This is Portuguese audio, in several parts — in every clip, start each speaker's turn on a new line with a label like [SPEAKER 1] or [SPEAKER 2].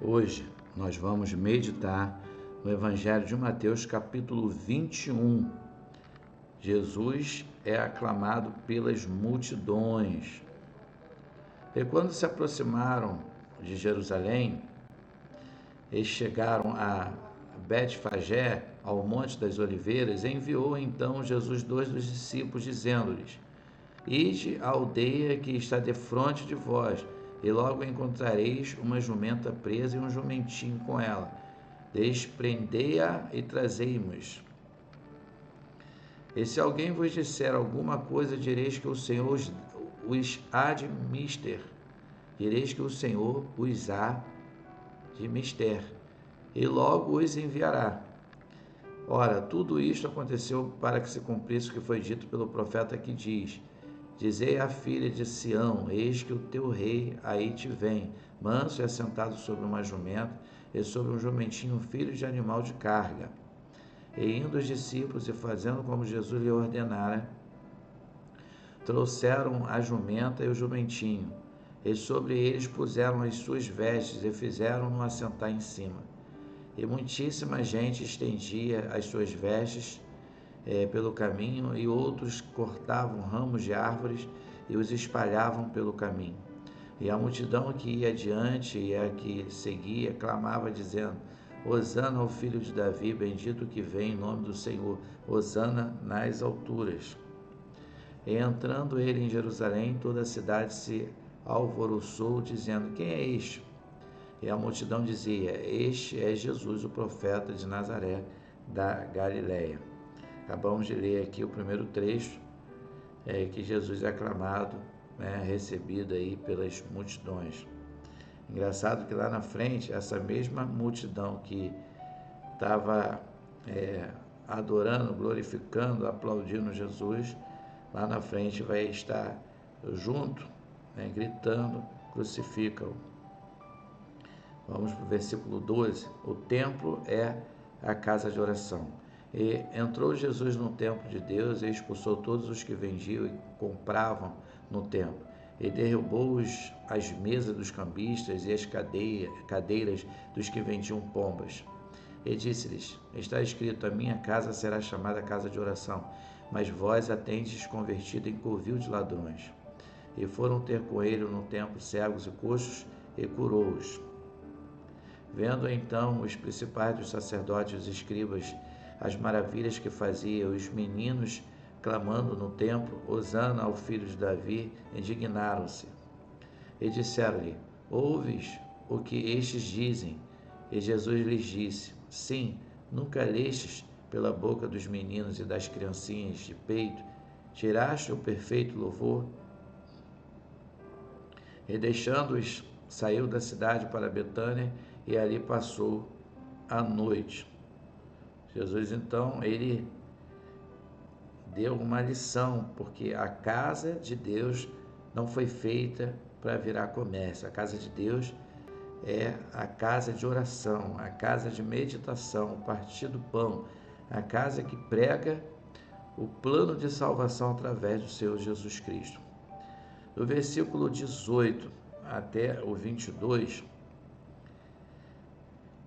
[SPEAKER 1] Hoje nós vamos meditar no Evangelho de Mateus, capítulo 21. Jesus é aclamado pelas multidões. E quando se aproximaram de Jerusalém, eles chegaram a Betfagé, ao Monte das Oliveiras, enviou então Jesus 2 dos discípulos, dizendo-lhes: Ide à aldeia que está defronte de vós, e logo encontrareis uma jumenta presa e um jumentinho com ela. Desprendei-a e trazei-mos. E se alguém vos disser alguma coisa, direis que o Senhor os há de mister. Direis que o Senhor os há de mister, e logo os enviará. Ora, tudo isto aconteceu para que se cumprisse o que foi dito pelo profeta, que diz: Dizei à filha de Sião: Eis que o teu rei aí te vem, manso e assentado sobre uma jumenta, e sobre um jumentinho, filho de animal de carga. E indo os discípulos e fazendo como Jesus lhe ordenara, trouxeram a jumenta e o jumentinho, e sobre eles puseram as suas vestes, e fizeram-no assentar em cima. E muitíssima gente estendia as suas vestes pelo caminho, e outros cortavam ramos de árvores e os espalhavam pelo caminho. E a multidão que ia adiante e a que seguia clamava, dizendo: Hosana ao filho de Davi, bendito que vem em nome do Senhor, Hosana nas alturas. E entrando ele em Jerusalém, toda a cidade se alvoroçou, dizendo: Quem é este? E a multidão dizia: Este é Jesus, o profeta de Nazaré da Galileia. Acabamos de ler aqui o primeiro trecho, que Jesus é aclamado, recebido aí pelas multidões. Engraçado que lá na frente, essa mesma multidão que estava adorando, glorificando, aplaudindo Jesus, lá na frente vai estar junto, gritando: crucifica-o. Vamos para o versículo 12. O templo é a casa de oração. E entrou Jesus no templo de Deus e expulsou todos os que vendiam e compravam no templo. E derrubou as mesas dos cambistas e as cadeiras dos que vendiam pombas. E disse-lhes: Está escrito: A minha casa será chamada casa de oração, mas vós a tendes convertido em covil de ladrões. E foram ter com ele no templo cegos e coxos, e curou-os. Vendo então os principais dos sacerdotes e os escribas as maravilhas que fazia, os meninos clamando no templo: Hosana ao filho de Davi, indignaram-se. E disseram-lhe: Ouves o que estes dizem? E Jesus lhes disse: Sim, nunca lestes pela boca dos meninos e das criancinhas de peito, tiraste o perfeito louvor? E deixando-os, saiu da cidade para Betânia, e ali passou a noite. Jesus, então, ele deu uma lição, porque a casa de Deus não foi feita para virar comércio. A casa de Deus é a casa de oração, a casa de meditação, o partir do pão, a casa que prega o plano de salvação através do Senhor Jesus Cristo. Do versículo 18 até o 22,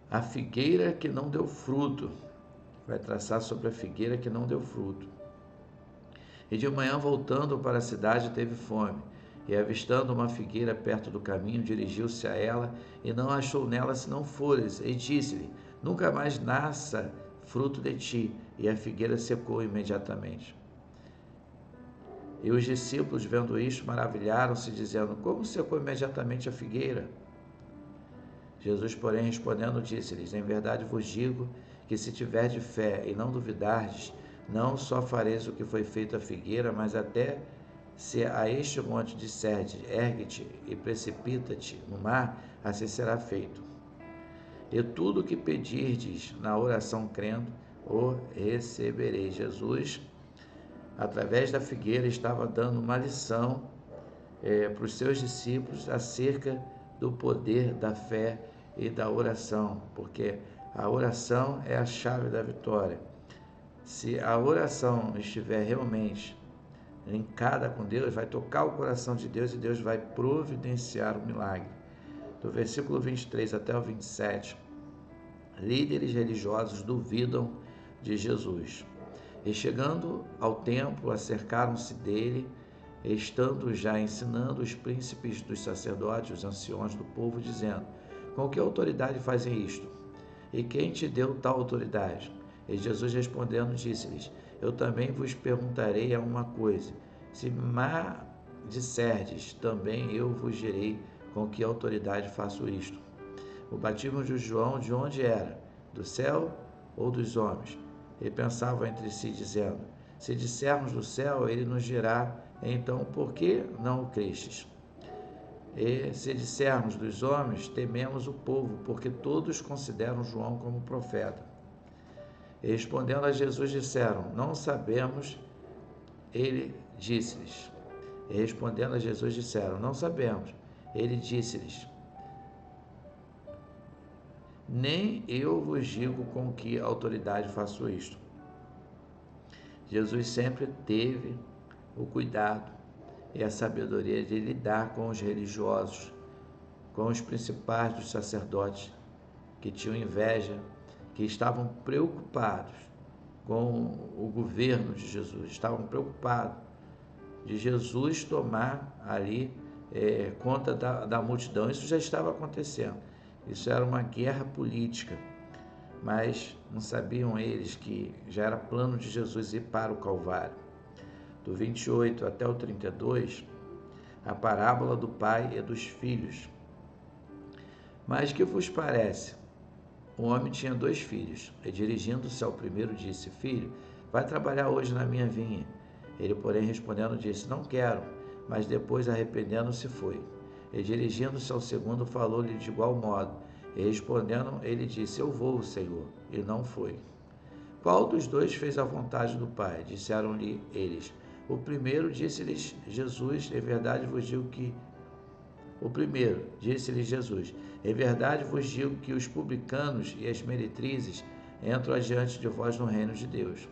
[SPEAKER 1] a figueira que não deu fruto, vai traçar sobre a figueira que não deu fruto. E de manhã, voltando para a cidade, teve fome. E avistando uma figueira perto do caminho, dirigiu-se a ela, e não achou nela senão folhas, e disse-lhe: Nunca mais nasça fruto de ti. E a figueira secou imediatamente. E os discípulos, vendo isto, maravilharam-se, dizendo: Como secou imediatamente a figueira? Jesus, porém, respondendo, disse-lhes: Em verdade vos digo que se tiverdes fé e não duvidardes, não só fareis o que foi feito à figueira, mas até se a este monte disserdes: ergue-te e precipita-te no mar, assim será feito. E tudo o que pedirdes na oração crendo, o recebereis. Jesus, através da figueira, estava dando uma lição para os seus discípulos acerca do poder da fé e da oração, porque a oração é a chave da vitória. Se a oração estiver realmente linkada com Deus, vai tocar o coração de Deus e Deus vai providenciar o milagre. Do versículo 23 até o 27, líderes religiosos duvidam de Jesus. E chegando ao templo, acercaram-se dele, estando já ensinando os príncipes dos sacerdotes, os anciões do povo, dizendo: com que autoridade fazem isto? E quem te deu tal autoridade? E Jesus respondendo disse-lhes: eu também vos perguntarei a uma coisa. Se má disserdes, também eu vos direi com que autoridade faço isto. O batismo de João de onde era? Do céu ou dos homens? E pensavam entre si, dizendo: se dissermos do céu, ele nos dirá: então por que não o crestes? E se dissermos dos homens, tememos o povo, porque todos consideram João como profeta. E respondendo a Jesus, disseram: não sabemos. Ele disse-lhes. E respondendo a Jesus, disseram: não sabemos. Ele disse-lhes: nem eu vos digo com que autoridade faço isto. Jesus sempre teve o cuidado e a sabedoria de lidar com os religiosos, com os principais dos sacerdotes, que tinham inveja, que estavam preocupados com o governo de Jesus, estavam preocupados de Jesus tomar ali conta da multidão. Isso já estava acontecendo, isso era uma guerra política, mas não sabiam eles que já era plano de Jesus ir para o Calvário. Do 28 até o 32, a parábola do pai e dos filhos. Mas que vos parece? Um homem tinha 2 filhos, e dirigindo-se ao primeiro disse: filho, vai trabalhar hoje na minha vinha. Ele, porém, respondendo, disse: não quero. Mas depois, arrependendo-se, foi. E dirigindo-se ao segundo, falou-lhe de igual modo. E respondendo, ele disse: eu vou, Senhor. E não foi. Qual dos 2 fez a vontade do Pai? Disseram-lhe eles: o primeiro. Disse-lhes Jesus: em verdade vos digo que o primeiro, disse-lhe Jesus: em verdade vos digo que os publicanos e as meretrizes entram adiante de vós no reino de Deus.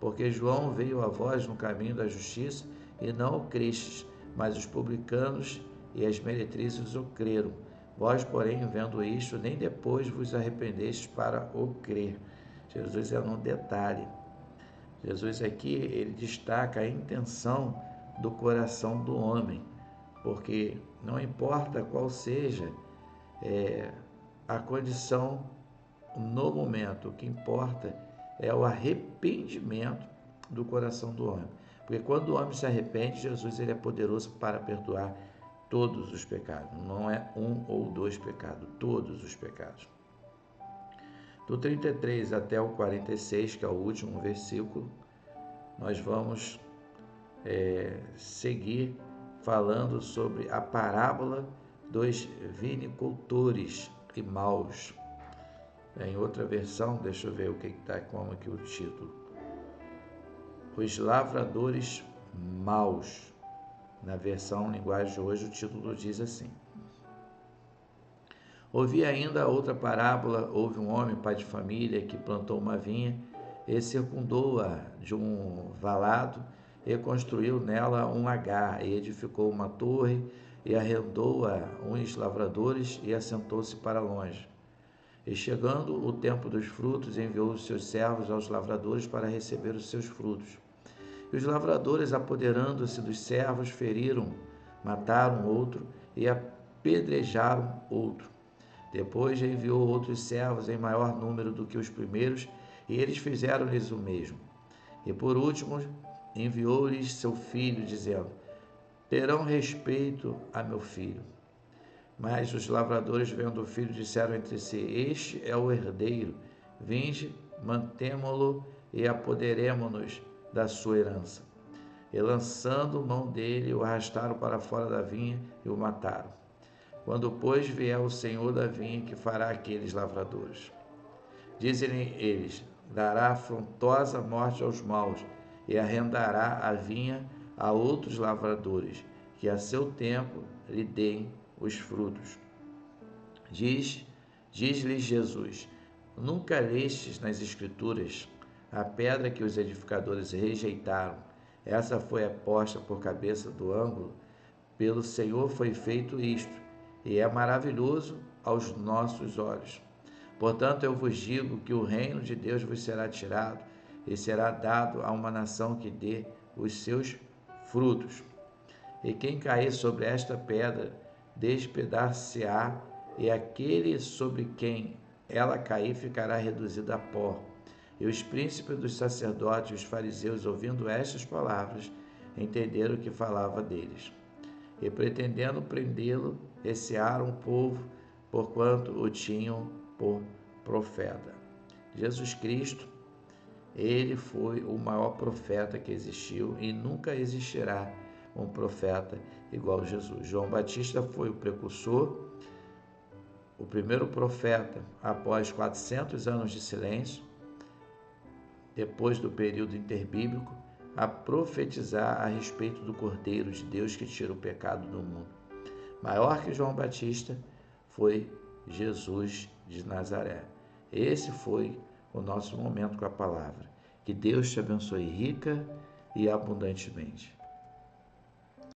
[SPEAKER 1] Porque João veio a vós no caminho da justiça e não o crestes, mas os publicanos e as meretrizes o creram. Vós, porém, vendo isto, nem depois vos arrependestes para o crer. Jesus é um detalhe. Jesus aqui, ele destaca a intenção do coração do homem, porque não importa qual seja a condição no momento, o que importa é o arrependimento do coração do homem. Porque quando o homem se arrepende, Jesus ele é poderoso para perdoar todos os pecados. Não é 1 ou 2 pecados, todos os pecados. Do 33 até o 46, que é o último versículo, nós vamos seguir falando sobre a parábola dos vinicultores e maus. Em outra versão, deixa eu ver o que está como aqui o título. Os lavradores maus. Na versão linguagem de hoje, o título diz assim: ouvi ainda outra parábola. Houve um homem, pai de família, que plantou uma vinha e circundou-a de um valado e construiu nela um lagar e edificou uma torre e arrendou-a uns lavradores e assentou-se para longe. E chegando o tempo dos frutos, enviou os seus servos aos lavradores para receber os seus frutos. E os lavradores, apoderando-se dos servos, feriram, mataram outro e apedrejaram outro. Depois enviou outros servos em maior número do que os primeiros, e eles fizeram-lhes o mesmo. E por último, enviou-lhes seu filho, dizendo: terão respeito a meu filho. Mas os lavradores, vendo o filho, disseram entre si: este é o herdeiro, vinde, mantemo-lo e apoderemo-nos da sua herança. E lançando mão dele, o arrastaram para fora da vinha e o mataram. Quando, pois, vier o Senhor da vinha, que fará aqueles lavradores? Dizem eles: dará afrontosa morte aos maus e arrendará a vinha a outros lavradores, que a seu tempo lhe deem os frutos. Diz-lhes Jesus: nunca lestes nas Escrituras a pedra que os edificadores rejeitaram? Essa foi posta por cabeça do ângulo. Pelo Senhor foi feito isto, e é maravilhoso aos nossos olhos. Portanto, eu vos digo que o reino de Deus vos será tirado e será dado a uma nação que dê os seus frutos. E quem cair sobre esta pedra, despedaçar-se-á, e aquele sobre quem ela cair ficará reduzido a pó. E os príncipes dos sacerdotes e os fariseus, ouvindo estas palavras, entenderam que falava deles. E pretendendo prendê-lo, recearam o povo, porquanto o tinham por profeta. Jesus Cristo, ele foi o maior profeta que existiu e nunca existirá um profeta igual a Jesus. João Batista foi o precursor, o primeiro profeta após 400 anos de silêncio, depois do período interbíblico, a profetizar a respeito do Cordeiro de Deus que tira o pecado do mundo. Maior que João Batista foi Jesus de Nazaré. Esse foi o nosso momento com a palavra. Que Deus te abençoe rica e abundantemente.